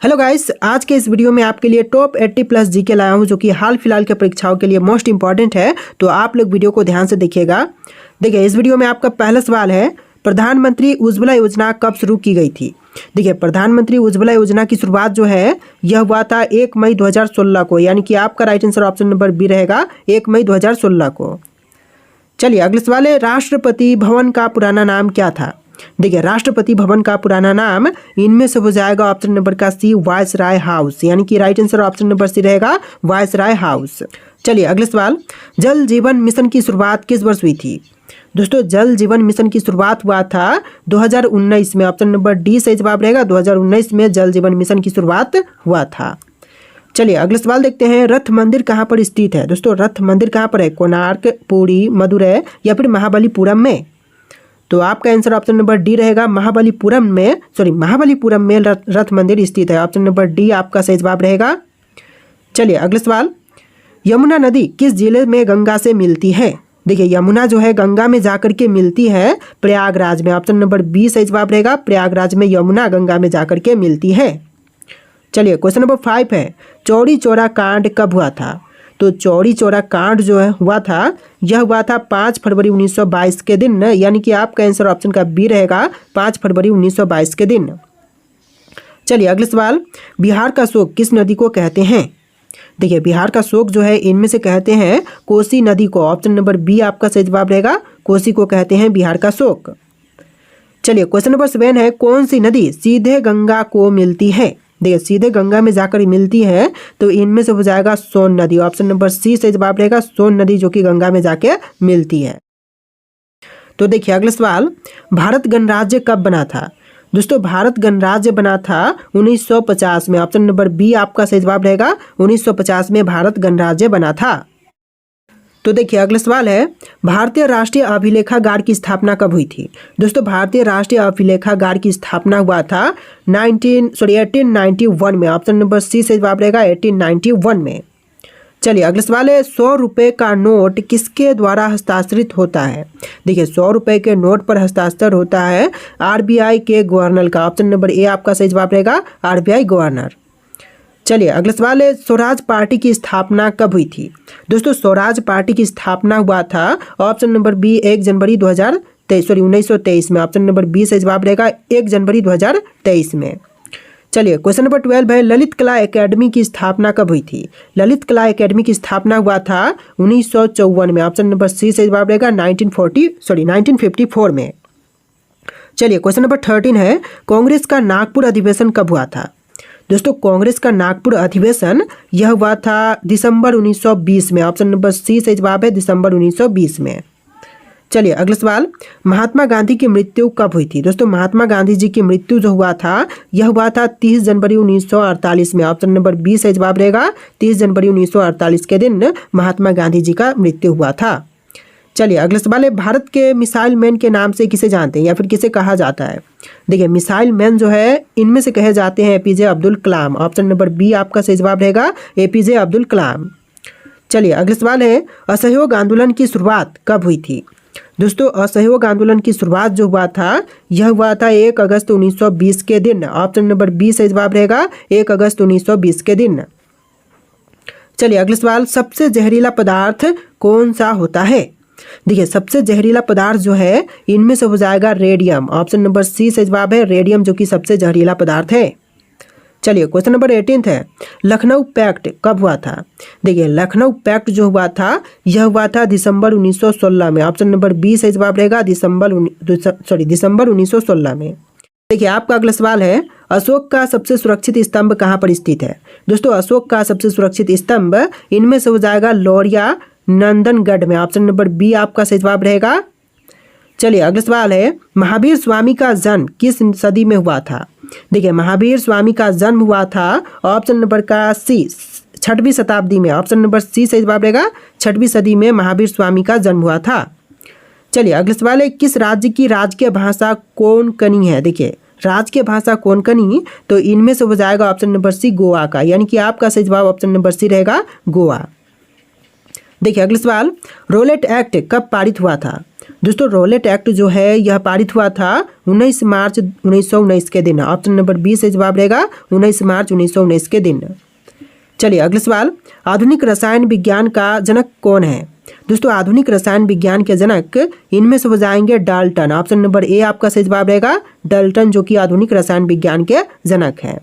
Hello guys, आज के इस वीडियो में आपके लिए टॉप 80 प्लस जीके लाया हूं जो कि हाल फिलहाल के परीक्षाओं के लिए मोस्ट इंपॉर्टेंट है। तो आप लोग वीडियो को ध्यान से देखिएगा। देखिए, इस वीडियो में आपका पहला सवाल है, प्रधानमंत्री उज्ज्वला योजना कब शुरू की गई थी। देखिए, प्रधानमंत्री उज्ज्वला योजना की शुरुआत जो है यह हुआ था 1 मई 2016 को, यानी कि आपका right answer option number B रहेगा, 1 मई 2016 को। चलिए अगला सवाल है, राष्ट्रपति भवन का पुराना नाम क्या था। देखिए, राष्ट्रपति भवन का पुराना नाम इनमें से हो जाएगा ऑप्शन नंबर का सी, वायसराय हाउस, यानी कि right answer option number C रहेगा, वायसराय हाउस। चलिए अगला सवाल, जल जीवन मिशन की शुरुआत किस वर्ष हुई थी। दोस्तों, जल जीवन मिशन की शुरुआत हुआ था 2019 में, ऑप्शन नंबर डी सही जवाब रहेगा, 2019 में जल जीवन मिशन की शुरुआत हुआ था। चलिए अगला सवाल देखते हैं, रथ मंदिर कहाँ पर स्थित है। दोस्तों, रथ मंदिर कहाँ पर है, कोणार्क, पुरी, मदुरै या फिर महाबलीपुरम में। तो आपका आंसर ऑप्शन नंबर डी रहेगा, महाबलीपुरम में रथ मंदिर स्थित है, ऑप्शन नंबर डी आपका सही जवाब रहेगा। चलिए अगला सवाल, यमुना नदी किस जिले में गंगा से मिलती है। देखिए, यमुना जो है गंगा में जाकर के मिलती है प्रयागराज में, ऑप्शन नंबर बी सही जवाब रहेगा, प्रयागराज में यमुना गंगा में जाकर के मिलती है। चलिए क्वेश्चन नंबर 5 है, चौरी चौरा कांड कब हुआ था। तो चौरी चौरा कांड जो है हुआ था, यह हुआ था 5 फरवरी 1922 के दिन, यानी कि आपका आंसर ऑप्शन का बी रहेगा, 5 फरवरी 1922 के दिन। चलिए अगला सवाल, बिहार का शोक किस नदी को कहते हैं। देखिए, बिहार का शोक जो है इनमें से कहते हैं कोसी नदी को, ऑप्शन नंबर बी आपका सही जवाब रहेगा, कोसी को कहते हैं बिहार का शोक। चलिए क्वेश्चन नंबर 7 है, कौन सी नदी सीधे गंगा को मिलती है। देखिए, सीधे गंगा में जाकर मिलती है, तो इनमें से हो जाएगा सोन नदी, ऑप्शन नंबर सी से जवाब रहेगा, सोन नदी जो कि गंगा में जाके मिलती है। तो देखिए अगला सवाल, भारत गणराज्य कब बना था। दोस्तों, भारत गणराज्य बना था 1950 में, ऑप्शन नंबर बी आपका सही जवाब रहेगा, 1950 में भारत गणराज्य बना था। तो देखिए अगला सवाल है, भारतीय राष्ट्रीय अभिलेखागार की स्थापना कब हुई थी। दोस्तों, भारतीय राष्ट्रीय अभिलेखागार की स्थापना हुआ था 1891 में, ऑप्शन नंबर सी से जवाब रहेगा, 1891 में। चलिए अगला सवाल है, 100 रुपये का नोट किसके द्वारा हस्ताक्षरित होता है। देखिए, 100 रुपये के नोट पर हस्ताक्षर होता है आरबीआई के गवर्नर का, ऑप्शन नंबर ए आपका सही जवाब रहेगा, आरबीआई गवर्नर। चलिए अगला सवाल है, स्वराज पार्टी की स्थापना कब हुई थी। दोस्तों, स्वराज पार्टी की स्थापना हुआ था ऑप्शन नंबर बी 1 जनवरी 1923 में, ऑप्शन नंबर बी से जवाब रहेगा, 1 जनवरी 2023 में। चलिए क्वेश्चन नंबर 12 है, ललित कला एकेडमी की स्थापना कब हुई थी। ललित कला एकेडमी की स्थापना हुआ था 1954 में, ऑप्शन नंबर सी से जवाब रहेगा, 1954 में। चलिए क्वेश्चन नंबर 13 है, कांग्रेस का नागपुर अधिवेशन कब हुआ था। दोस्तों, कांग्रेस का नागपुर अधिवेशन यह हुआ था दिसंबर 1920 में, ऑप्शन नंबर सी से जवाब है, दिसंबर 1920 में। चलिए अगला सवाल, महात्मा गांधी की मृत्यु कब हुई थी। दोस्तों, महात्मा गांधी जी की मृत्यु जो हुआ था यह हुआ था 30 जनवरी 1948 में, ऑप्शन नंबर बी से जवाब रहेगा, 30 जनवरी 1948 के दिन महात्मा गांधी जी का मृत्यु हुआ था। चलिए अगला सवाल है, भारत के मिसाइल मैन के नाम से किसे जानते हैं या फिर किसे कहा जाता है। देखिए, मिसाइल मैन जो है इनमें से कहे जाते हैं APJ Abdul Kalam, option number B आपका सही जवाब रहेगा, एपीजे अब्दुल कलाम। चलिए अगला सवाल है, असहयोग आंदोलन की शुरुआत कब हुई थी। दोस्तों, असहयोग आंदोलन की शुरुआत जो हुआ था यह हुआ था 1 अगस्त 1920 के दिन, ऑप्शन नंबर बी सही जवाब रहेगा, 1 अगस्त 1920 के दिन। चलिए अगला सवाल, सबसे जहरीला पदार्थ कौन सा होता है। देखिए, सबसे जहरीला पदार्थ जो है इनमें से हो जाएगा रेडियम, ऑप्शन नंबर सी से जवाब है, रेडियम जो कि सबसे जहरीला पदार्थ है। चलिए क्वेश्चन नंबर 18 है, लखनऊ पैक्ट कब हुआ था। देखिए, लखनऊ पैक्ट जो हुआ था यह हुआ था दिसंबर 1916 में, ऑप्शन नंबर बी से जवाब रहेगा, दिसंबर 1916 में। देखिए, आपका अगला सवाल है, अशोक का सबसे सुरक्षित स्तंभ कहाँ पर स्थित है। दोस्तों, अशोक का सबसे सुरक्षित स्तंभ इनमें से हो जाएगा लौरिया नंदनगढ़ में, ऑप्शन नंबर बी आपका सही जवाब रहेगा। चलिए अगला सवाल है, महावीर स्वामी का जन्म किस सदी में हुआ था। देखिए, महावीर स्वामी का जन्म हुआ था ऑप्शन नंबर का सी 6वीं शताब्दी में, ऑप्शन नंबर सी सही जवाब रहेगा, 6वीं सदी में महावीर स्वामी का जन्म हुआ था। चलिए अगला सवाल है, किस राज्य की राजकीय भाषा कोंकणी है। देखिए, राजकीय भाषा कोंकणी, तो इनमें से हो जाएगा ऑप्शन नंबर सी गोवा का, यानी कि आपका सही जवाब ऑप्शन नंबर सी रहेगा, गोवा। देखिए अगला सवाल, रोलेट एक्ट कब पारित हुआ था? दोस्तों रोलेट एक्ट जो है यह पारित हुआ था 19 मार्च 1919 के दिन। ऑप्शन नंबर बी से जवाब रहेगा 19 मार्च 1919 के दिन। चलिए अगला सवाल, आधुनिक रसायन विज्ञान का जनक कौन है? दोस्तों आधुनिक रसायन विज्ञान के जनक इनमें से हो जाएंगे डाल्टन। ऑप्शन नंबर ए आपका सही जवाब रहेगा डाल्टन, जो कि आधुनिक रसायन विज्ञान के जनक हैं।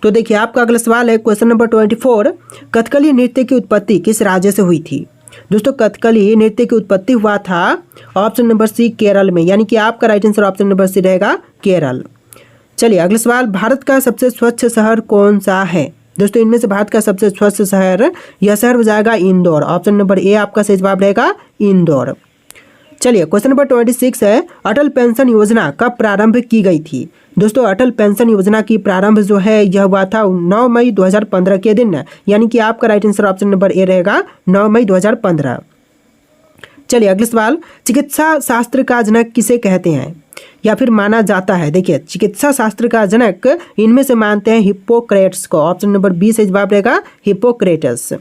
तो देखिए आपका अगला सवाल है क्वेश्चन नंबर 24, कथकली नृत्य की उत्पत्ति किस राज्य से हुई थी? दोस्तों कथकली नृत्य की उत्पत्ति हुआ था ऑप्शन नंबर सी केरल में, यानी कि आपका right answer option number C रहेगा केरल। चलिए अगला सवाल, भारत का सबसे स्वच्छ शहर कौन सा है? दोस्तों इनमें से भारत का सबसे स्वच्छ शहर, यह शहर हो जाएगा इंदौर। ऑप्शन नंबर ए आपका सही जवाब रहेगा इंदौर। चलिए क्वेश्चन नंबर 26 है, अटल पेंशन योजना कब प्रारंभ की गई थी? दोस्तों अटल पेंशन योजना की प्रारंभ जो है यह हुआ था 9 मई 2015 के दिन, यानी कि आपका right answer option number A रहेगा 9 मई 2015। चलिए अगला सवाल, चिकित्सा शास्त्र का जनक किसे कहते हैं या फिर माना जाता है? देखिए चिकित्सा शास्त्र का जनक इनमें से मानते हैं हिप्पोक्रेट्स को। ऑप्शन नंबर बी से जवाब रहेगा हिप्पोक्रेटस।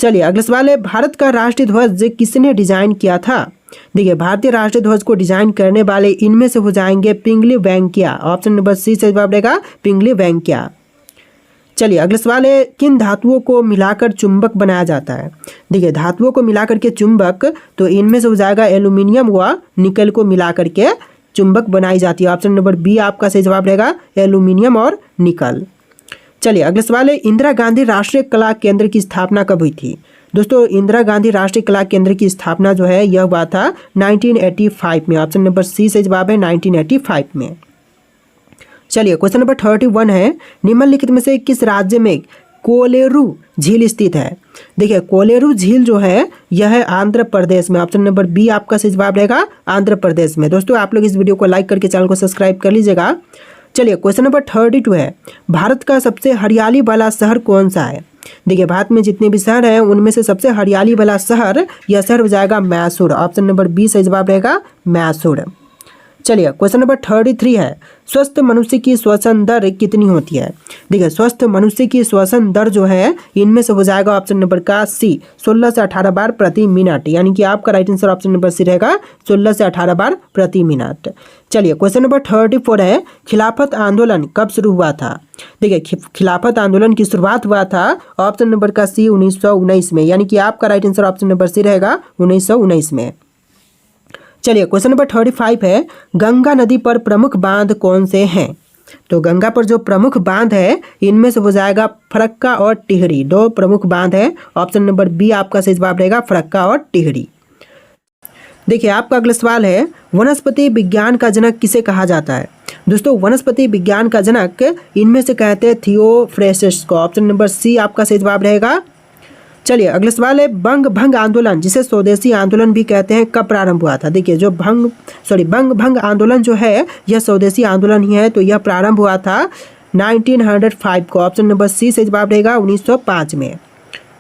चलिए अगला सवाल है, भारत का राष्ट्रीय ध्वज किसने डिजाइन किया था? देखिए भारतीय राष्ट्रीय ध्वज को डिजाइन करने वाले इनमें से हो जाएंगे पिंगली वेंकैया। ऑप्शन नंबर सी से जवाब रहेगा पिंगली वेंकैया। चलिए अगला सवाल है, किन धातुओं को मिलाकर चुंबक बनाया जाता है? देखिए धातुओं को मिलाकर के चुंबक, तो इनमें से हो जाएगा एल्यूमिनियम व निकल को मिलाकर के चुंबक बनाई जाती है। ऑप्शन नंबर बी आपका सही जवाब रहेगा एल्यूमिनियम और निकल। चलिए अगला सवाल है, इंदिरा गांधी राष्ट्रीय कला केंद्र की स्थापना कब हुई थी? दोस्तों इंदिरा गांधी राष्ट्रीय कला केंद्र की स्थापना जो है यह हुआ था 1985 में। ऑप्शन नंबर सी से जवाब है 1985 में। चलिए क्वेश्चन नंबर 31 है, निम्नलिखित में से किस राज्य में कोलेरू झील स्थित है? देखिए कोलेरू झील जो है यह है आंध्र प्रदेश में। ऑप्शन नंबर बी आपका सही जवाब रहेगा आंध्र प्रदेश में। दोस्तों आप लोग इस वीडियो को लाइक करके चैनल को सब्सक्राइब कर लीजिएगा। चलिए क्वेश्चन नंबर 32 है, भारत का सबसे हरियाली वाला शहर कौन सा है? देखिए भारत में जितने भी शहर हैं उनमें से सबसे हरियाली वाला शहर, यह शहर हो जाएगा मैसूर। ऑप्शन नंबर बी सही जवाब रहेगा मैसूर। चलिए क्वेश्चन नंबर 33 है, स्वस्थ मनुष्य की श्वसन दर कितनी होती है? देखिए स्वस्थ मनुष्य की श्वसन दर जो है इनमें से हो जाएगा ऑप्शन नंबर का सी 16 से 18 बार प्रति मिनट, यानी कि आपका right answer option number C रहेगा 16 से 18 बार प्रति मिनट। चलिए क्वेश्चन नंबर 34 है, खिलाफत आंदोलन कब शुरू हुआ था? देखिए खिलाफत आंदोलन की शुरुआत हुआ था ऑप्शन नंबर का सी 1919 में, यानी कि आपका right answer option number C रहेगा 1919 में। चलिए क्वेश्चन नंबर 35 है, गंगा नदी पर प्रमुख बांध कौन से हैं? तो गंगा पर जो प्रमुख बांध है इनमें से हो जाएगा फरक्का और टिहरी, दो प्रमुख बांध है। ऑप्शन नंबर बी आपका सही जवाब रहेगा फरक्का और टिहरी। देखिए आपका अगला सवाल है, वनस्पति विज्ञान का जनक किसे कहा जाता है? दोस्तों वनस्पति विज्ञान का जनक इनमें से कहते हैं थियोफ्रेस्टस को। ऑप्शन नंबर सी आपका सही जवाब रहेगा। चलिए अगला सवाल है, भंग आंदोलन जिसे स्वदेशी आंदोलन भी कहते हैं कब प्रारंभ हुआ था? देखिए जो भंग आंदोलन जो है यह स्वदेशी आंदोलन ही है, तो यह प्रारंभ हुआ था 1905 को। ऑप्शन नंबर सी से जवाब रहेगा 1905 में।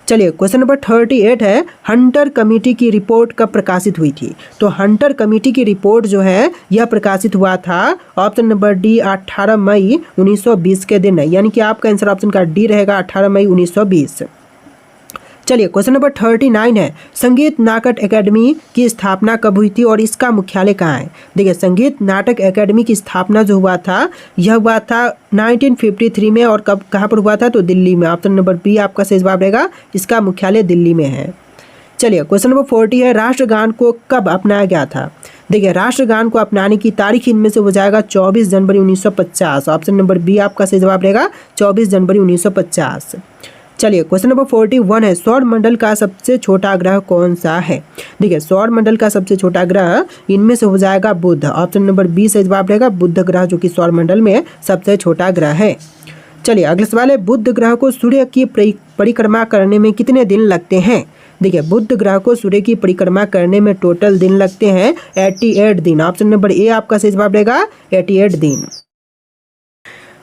चलिए क्वेश्चन नंबर 38 है, हंटर कमेटी की रिपोर्ट कब प्रकाशित हुई थी? तो हंटर कमेटी की रिपोर्ट जो है यह प्रकाशित हुआ था ऑप्शन नंबर डी 18 मई 1920 के दिन, यानी कि आपका आंसर ऑप्शन का डी रहेगा 18 मई 1920। चलिए क्वेश्चन नंबर 39 है, संगीत नाटक एकेडमी की स्थापना कब हुई थी और इसका मुख्यालय कहाँ है? देखिए संगीत नाटक एकेडमी की स्थापना जो हुआ था यह हुआ था 1953 में, और कब कहाँ पर हुआ था? तो दिल्ली में। ऑप्शन नंबर बी आपका सही जवाब रहेगा, इसका मुख्यालय दिल्ली में है। चलिए क्वेश्चन नंबर 40 है, राष्ट्रगान को कब अपनाया गया था? देखिए राष्ट्रगान को अपनाने की तारीख इनमें से हो जाएगा 24 जनवरी 1950। ऑप्शन नंबर बी आपका सही जवाब रहेगा 24 जनवरी 1950। चलिए क्वेश्चन नंबर 41 है, सौर मंडल का सबसे छोटा ग्रह कौन सा है? देखिए सौर मंडल का सबसे छोटा ग्रह इनमें से हो जाएगा बुध। ऑप्शन नंबर बी से जवाब रहेगा बुध ग्रह, जो कि सौर मंडल में सबसे छोटा ग्रह है। चलिए अगला सवाल है, बुध ग्रह को सूर्य की परिक्रमा करने में कितने दिन लगते हैं? देखिए बुध ग्रह को सूर्य की परिक्रमा करने में टोटल दिन लगते हैं 88 दिन। ऑप्शन नंबर ए आपका सही जवाब रहेगा 88 दिन।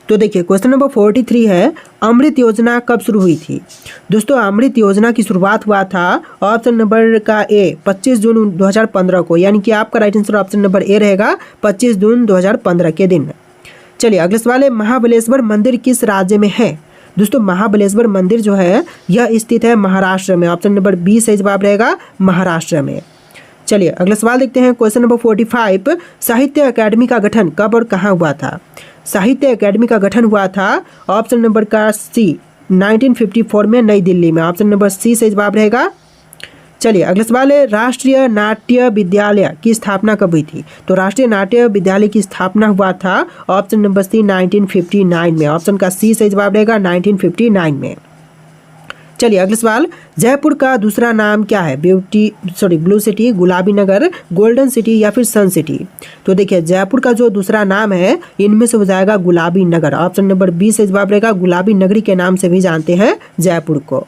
तो देखिए क्वेश्चन नंबर 43 है, अमृत योजना कब शुरू हुई थी? दोस्तों अमृत योजना की शुरुआत हुआ था ऑप्शन नंबर का ए 25 जून 2015 को, यानी कि आपका right answer option number A रहेगा 25 जून 2015 के दिन। चलिए अगला सवाल है, महाबलेश्वर मंदिर किस राज्य में है? दोस्तों महाबलेश्वर मंदिर जो है यह स्थित है महाराष्ट्र में। ऑप्शन नंबर बी सही जवाब रहेगा महाराष्ट्र में। चलिए अगला सवाल देखते हैं। क्वेश्चन नंबर 45, साहित्य अकादमी का गठन कब और कहाँ हुआ था? साहित्य अकादमी का गठन हुआ था ऑप्शन नंबर का सी 1954 में नई दिल्ली में। ऑप्शन नंबर सी सही जवाब रहेगा। चलिए अगला सवाल है, राष्ट्रीय नाट्य विद्यालय की स्थापना कब हुई थी? तो राष्ट्रीय नाट्य विद्यालय की स्थापना हुआ था ऑप्शन नंबर सी 1959 में। ऑप्शन का सी सही जवाब रहेगा 1959 में। चलिए अगला सवाल, जयपुर का दूसरा नाम क्या है? ब्लू सिटी, गुलाबी नगर, गोल्डन सिटी या फिर सन सिटी? तो देखिए जयपुर का जो दूसरा नाम है इनमें से हो जाएगा गुलाबी नगर। ऑप्शन नंबर बी से जवाब रहेगा। गुलाबी नगरी के नाम से भी जानते हैं जयपुर को।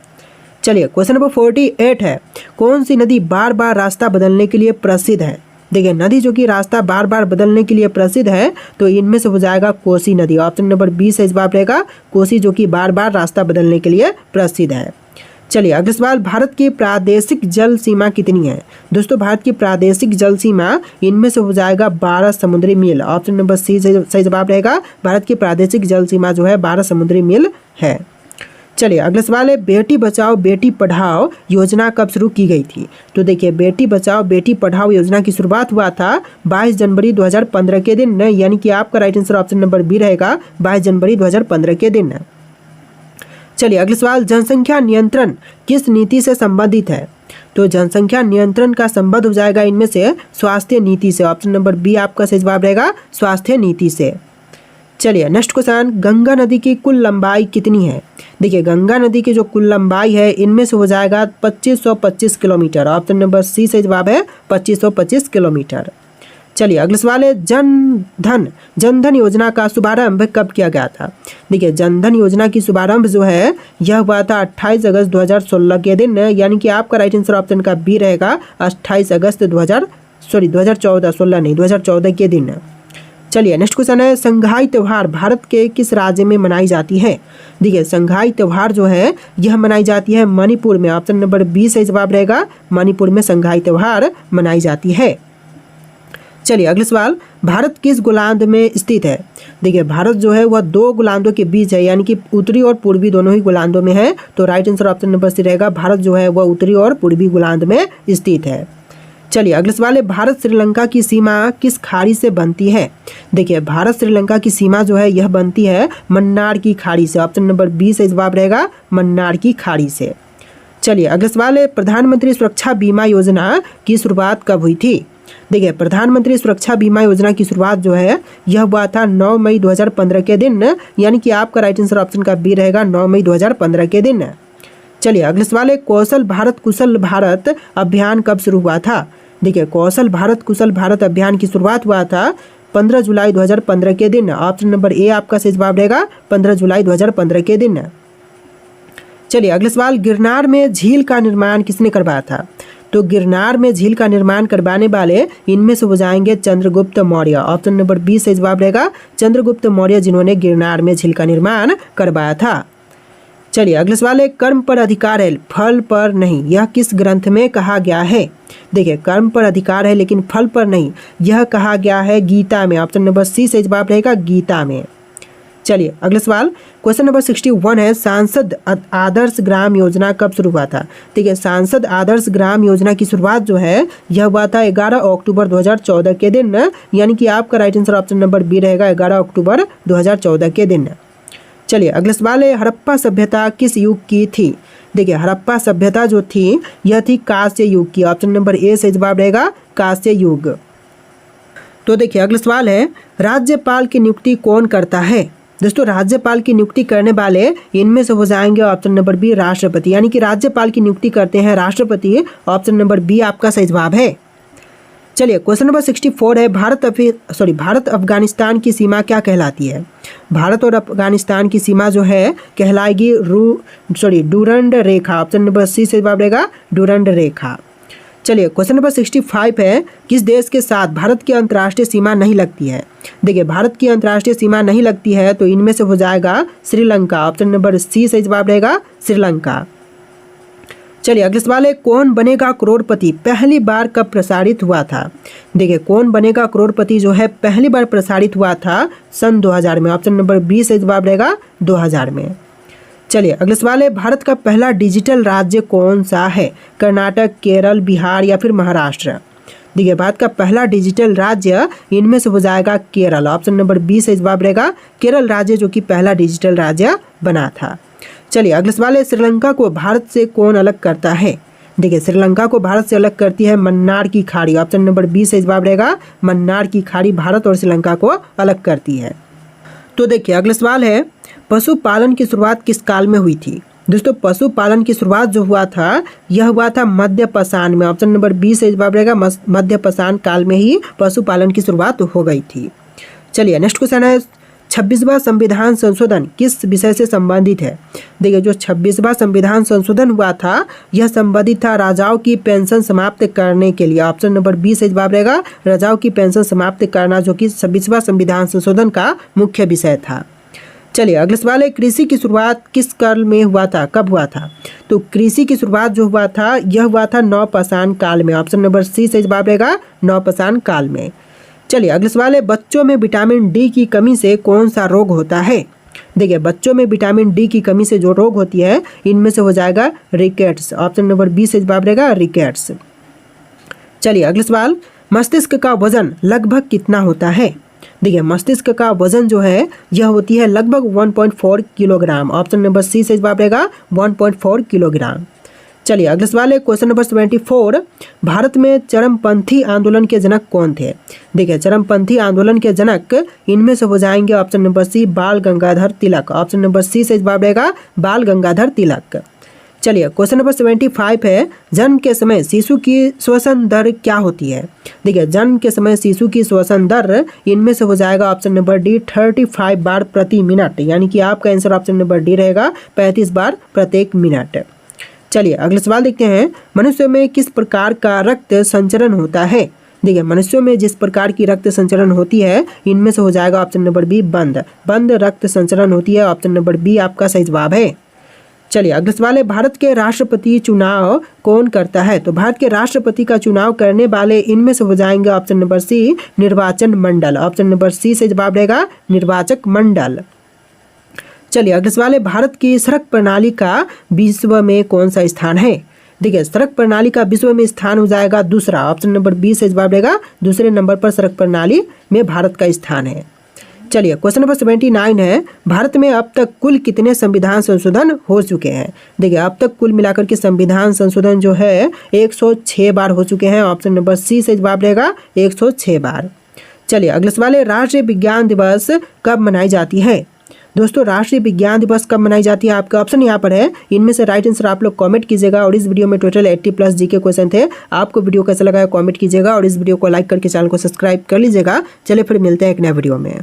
चलिए क्वेश्चन नंबर 48 है, कौन सी नदी बार बार रास्ता बदलने के लिए प्रसिद्ध है? देखिए नदी जो कि रास्ता बार बार बदलने के लिए प्रसिद्ध है तो इनमें से हो जाएगा कोसी नदी। ऑप्शन नंबर बी से जवाब रहेगा कोसी, जो कि बार बार रास्ता बदलने के लिए प्रसिद्ध है। चलिए अगला सवाल, भारत की प्रादेशिक जल सीमा कितनी है? दोस्तों भारत की प्रादेशिक जल सीमा इनमें से हो जाएगा 12 समुद्री मील। ऑप्शन नंबर सी सही जवाब रहेगा। भारत की प्रादेशिक जल सीमा जो है 12 समुद्री मील है। चलिए अगला सवाल है, बेटी बचाओ बेटी पढ़ाओ योजना कब शुरू की गई थी? तो देखिए बेटी बचाओ बेटी पढ़ाओ योजना की शुरुआत हुआ था 22 जनवरी 2015 के दिन, यानी कि आपका right answer option number B रहेगा 22 जनवरी 2015 के दिन। चलिए अगला सवाल, जनसंख्या नियंत्रण किस नीति से संबंधित है? तो जनसंख्या नियंत्रण का संबंध हो जाएगा इनमें से स्वास्थ्य नीति से। ऑप्शन नंबर बी आपका सही जवाब रहेगा स्वास्थ्य नीति से। चलिए नेक्स्ट क्वेश्चन, गंगा नदी की कुल लंबाई कितनी है? देखिए गंगा नदी की जो कुल लंबाई है इनमें से हो जाएगा 2525 किलोमीटर। ऑप्शन नंबर सी से जवाब है 2525 किलोमीटर। चलिए अगला सवाल है, जनधन योजना का शुभारंभ कब किया गया था? देखिए जनधन योजना की शुभारंभ जो है यह हुआ था 28 अगस्त 2016 के दिन, यानी कि आपका राइट आंसर ऑप्शन का बी रहेगा 28 अगस्त 2014 के दिन। चलिए नेक्स्ट क्वेश्चन है, संघाई त्योहार भारत के किस राज्य में मनाई जाती है? देखिए संघाई त्योहार जो है यह मनाई जाती है मणिपुर में। ऑप्शन नंबर बी सही जवाब रहेगा मणिपुर में संघाई त्योहार मनाई जाती है। चलिए अगला सवाल, भारत किस गोलार्ध में स्थित है? देखिए भारत जो है वह 2 गोलार्धों के बीच है, यानी कि उत्तरी और पूर्वी दोनों ही गोलार्धों में है। तो right answer option number C रहेगा। भारत जो है वह उत्तरी और पूर्वी गोलार्ध में स्थित है। चलिए अगला सवाल है, भारत श्रीलंका की सीमा किस खाड़ी से बनती है? देखिए भारत श्रीलंका की सीमा जो है यह बनती है मन्नार की खाड़ी से। ऑप्शन नंबर बी से जवाब रहेगा मन्नार की खाड़ी से। चलिए अगला सवाल है, प्रधानमंत्री सुरक्षा बीमा योजना की शुरुआत कब हुई थी? देखिए प्रधानमंत्री सुरक्षा बीमा योजना की शुरुआत जो है यह हुआ था 9 मई 2015 के दिन, यानी कि आपका राइट आंसर ऑप्शन का बी रहेगा 9 मई 2015 के दिन। चलिए अगला सवाल है, कौशल भारत कुशल भारत अभियान कब शुरू हुआ था? देखिए कौशल भारत कुशल भारत अभियान की शुरुआत हुआ था 15 जुलाई 2015 के दिन। ऑप्शन नंबर ए आपका सही जवाब रहेगा 15 जुलाई 2015 के दिन। चलिए अगला सवाल, गिरनार में झील का निर्माण किसने करवाया था? तो गिरनार में झील का निर्माण करवाने वाले इनमें से हो जाएंगे Chandragupta Maurya. Option number B सही जवाब रहेगा चंद्रगुप्त मौर्य, जिन्होंने गिरनार में झील का निर्माण करवाया था। चलिए अगला सवाल है, कर्म पर अधिकार है फल पर नहीं, यह किस ग्रंथ में कहा गया है? देखिए कर्म पर अधिकार है लेकिन फल पर नहीं, यह कहा गया है गीता में। ऑप्शन नंबर सी से जवाब रहेगा गीता में। चलिए अगला सवाल, क्वेश्चन नंबर 61 है, सांसद आदर्श ग्राम योजना कब शुरू हुआ था? देखिए सांसद आदर्श ग्राम योजना की शुरुआत जो है यह हुआ था 11 अक्टूबर 2014 के दिन, यानी कि आपका right answer option number B रहेगा 11 अक्टूबर 2014 के दिन। चलिए अगला सवाल है, हड़प्पा सभ्यता किस युग की थी? देखिए हड़प्पा सभ्यता जो थी यह थी कांस्य युग की। ऑप्शन नंबर ए से जवाब रहेगा कांस्य युग। तो देखिए अगला सवाल है, राज्यपाल की नियुक्ति कौन करता है? दोस्तों राज्यपाल की नियुक्ति करने वाले इनमें से हो जाएंगे ऑप्शन नंबर बी राष्ट्रपति, यानी कि राज्यपाल की नियुक्ति करते हैं राष्ट्रपति। ऑप्शन नंबर बी आपका सही जवाब है। चलिए क्वेश्चन नंबर 64 है, भारत अफगानिस्तान की सीमा क्या कहलाती है? भारत और अफगानिस्तान की सीमा जो है कहलाएगी डूरंड रेखा। ऑप्शन नंबर सी से जवाब रहेगा डूरंड रेखा। चलिए क्वेश्चन नंबर 65 है, किस देश के साथ भारत की अंतर्राष्ट्रीय सीमा नहीं लगती है? देखिए भारत की अंतर्राष्ट्रीय सीमा नहीं लगती है तो इनमें से हो जाएगा श्रीलंका। ऑप्शन नंबर सी से जवाब रहेगा श्रीलंका। चलिए अगला सवाल है, कौन बनेगा करोड़पति पहली बार कब प्रसारित हुआ था? देखिए कौन बनेगा करोड़पति जो है पहली बार प्रसारित हुआ था सन 2000 में। ऑप्शन नंबर बी से जवाब रहेगा 2000 में। चलिए अगला सवाल है, भारत का पहला डिजिटल राज्य कौन सा है? कर्नाटक, केरल, बिहार या फिर महाराष्ट्र? देखिए भारत का पहला डिजिटल राज्य इनमें से हो जाएगा केरल। ऑप्शन नंबर बी से जवाब रहेगा केरल राज्य, जो कि पहला डिजिटल राज्य बना था। चलिए अगला सवाल है, श्रीलंका को भारत से कौन अलग करता है? देखिए श्रीलंका को भारत से अलग करती है मन्नार की खाड़ी। ऑप्शन नंबर बी से जवाब रहेगा मन्नार की खाड़ी भारत और श्रीलंका को अलग करती है। तो देखिए अगला सवाल है, पशुपालन की शुरुआत किस काल में हुई थी? दोस्तों पशुपालन की शुरुआत जो हुआ था यह हुआ था मध्य पाषाण में। ऑप्शन नंबर बी से जवाब रहेगा मध्य पाषाण काल में ही पशुपालन की शुरुआत हो गई थी। चलिए नेक्स्ट क्वेश्चन है, 26वां संविधान संशोधन किस विषय से संबंधित है? देखिए जो 26वां संविधान संशोधन हुआ था यह संबंधित था राजाओं की पेंशन समाप्त करने के लिए। ऑप्शन नंबर बी से जवाब रहेगा राजाओं की पेंशन समाप्त करना, जो कि 26वां संविधान संशोधन का मुख्य विषय था। चलिए अगला सवाल है, कृषि की शुरुआत किस काल में हुआ था, कब हुआ था? तो कृषि की शुरुआत जो हुआ था यह हुआ था नवपाषाण काल में। ऑप्शन नंबर सी से जवाब रहेगा नवपाषाण काल में। चलिए अगला सवाल है, बच्चों में विटामिन डी की कमी से कौन सा रोग होता है? देखिए बच्चों में विटामिन डी की कमी से जो रोग होती है इनमें से हो जाएगा रिकेट्स। ऑप्शन नंबर बी से जवाब रहेगा रिकेट्स। चलिए अगला सवाल, मस्तिष्क का वजन लगभग कितना होता है? देखिए मस्तिष्क का वजन जो है यह होती है लगभग 1.4 किलोग्राम। ऑप्शन नंबर सी से जवाब रहेगा 1.4 किलोग्राम। चलिए अगला सवाल है, क्वेश्चन नंबर 74, भारत में चरमपंथी आंदोलन के जनक कौन थे? देखिए चरमपंथी आंदोलन के जनक इनमें से हो जाएंगे ऑप्शन नंबर सी बाल गंगाधर तिलक। ऑप्शन नंबर सी से जवाब रहेगा बाल गंगाधर तिलक। चलिए क्वेश्चन नंबर 75 है, जन्म के समय शिशु की श्वसन दर क्या होती है? देखिए जन्म के समय शिशु की श्वसन दर इनमें से हो जाएगा ऑप्शन नंबर डी 35 बार प्रति मिनट, यानी कि आपका आंसर ऑप्शन नंबर डी रहेगा 35 बार प्रत्येक मिनट। चलिए अगला सवाल देखते हैं, मनुष्य में किस प्रकार का रक्त संचरण होता है? देखिए मनुष्यों में जिस प्रकार की रक्त संचरण होती है इनमें से हो जाएगा ऑप्शन नंबर बी बंद रक्त संचरण होती है। ऑप्शन नंबर बी आपका सही जवाब है। चलिए अगला सवाल है, भारत के राष्ट्रपति चुनाव कौन करता है? तो भारत के राष्ट्रपति का चुनाव करने वाले इनमें से हो जाएंगे ऑप्शन नंबर सी निर्वाचन मंडल। ऑप्शन नंबर सी से जवाब रहेगा निर्वाचक मंडल। चलिए अगला सवाल है, भारत की सड़क प्रणाली का विश्व में कौन सा स्थान है? देखिए सड़क प्रणाली का विश्व में स्थान हो जाएगा दूसरा। ऑप्शन नंबर बी से जवाब रहेगा दूसरे नंबर पर सड़क प्रणाली में भारत का स्थान है। चलिए क्वेश्चन नंबर 79 है, भारत में अब तक कुल कितने संविधान संशोधन हो चुके हैं? देखिए अब तक कुल मिलाकर के संविधान संशोधन जो है 106 बार हो चुके हैं। ऑप्शन नंबर सी से जवाब रहेगा 106 बार। चलिए अगला सवाल है, राष्ट्रीय विज्ञान दिवस कब मनाई जाती है? दोस्तों राष्ट्रीय विज्ञान दिवस कब मनाई जाती है? आपका ऑप्शन यहाँ पर है, इनमें से राइट आंसर आप लोग कमेंट कीजिएगा। और इस वीडियो में टोटल 80+ जीके क्वेश्चन थे। आपको वीडियो कैसा लगा है कमेंट कीजिएगा और इस वीडियो को लाइक करके चैनल को सब्सक्राइब कर लीजिएगा। चलिए फिर मिलते हैं एक नए वीडियो में।